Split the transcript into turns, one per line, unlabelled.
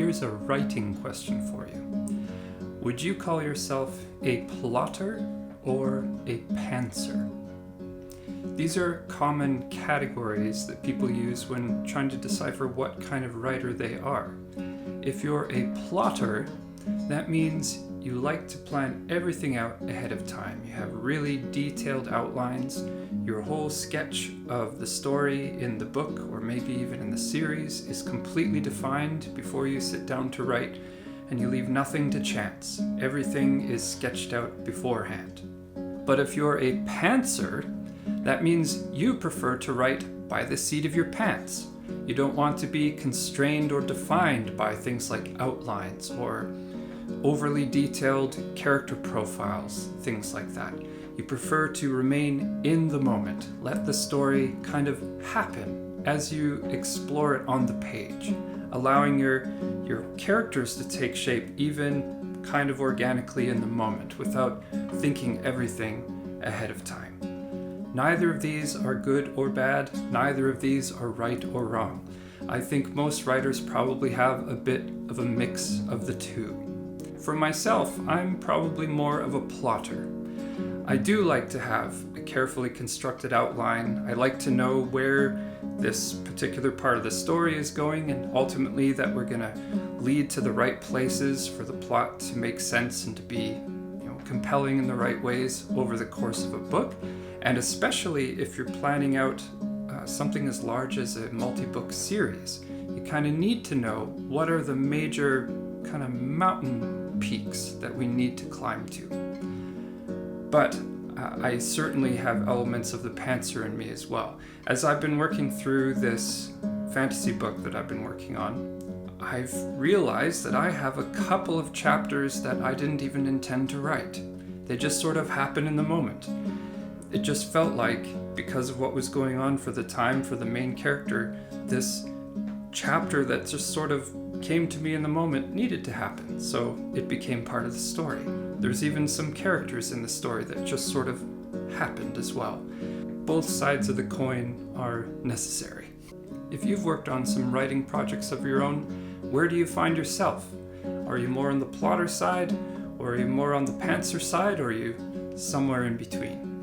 here's a writing question for you. Would you call yourself a plotter or a pantser? These are common categories that people use when trying to decipher what kind of writer they are. If you're a plotter, that means you like to plan everything out ahead of time. You have really detailed outlines. Your whole sketch of the story in the book, or maybe even in the series, is completely defined before you sit down to write, and you leave nothing to chance. Everything is sketched out beforehand. But if you're a pantser, that means you prefer to write by the seat of your pants. You don't want to be constrained or defined by things like outlines or overly detailed character profiles, things like that. You prefer to remain in the moment, let the story kind of happen as you explore it on the page, allowing your characters to take shape even kind of organically in the moment without thinking everything ahead of time. Neither of these are good or bad, neither of these are right or wrong. I think most writers probably have a bit of a mix of the two. For myself, I'm probably more of a plotter. I do like to have a carefully constructed outline. I like to know where this particular part of the story is going, and ultimately that we're going to lead to the right places for the plot to make sense and to be, compelling in the right ways over the course of a book. And especially if you're planning out something as large as a multi-book series, you kind of need to know what are the major kind of mountain peaks that we need to climb to. But I certainly have elements of the pantser in me as well. As I've been working through this fantasy book that I've been working on, I've realized that I have a couple of chapters that I didn't even intend to write. They just sort of happen in the moment. It just felt like, because of what was going on for the time for the main character, this chapter that just sort of came to me in the moment needed to happen, so it became part of the story. There's even some characters in the story that just sort of happened as well. Both sides of the coin are necessary. If you've worked on some writing projects of your own, where do you find yourself? Are you more on the plotter side, or are you more on the pantser side, or are you somewhere in between?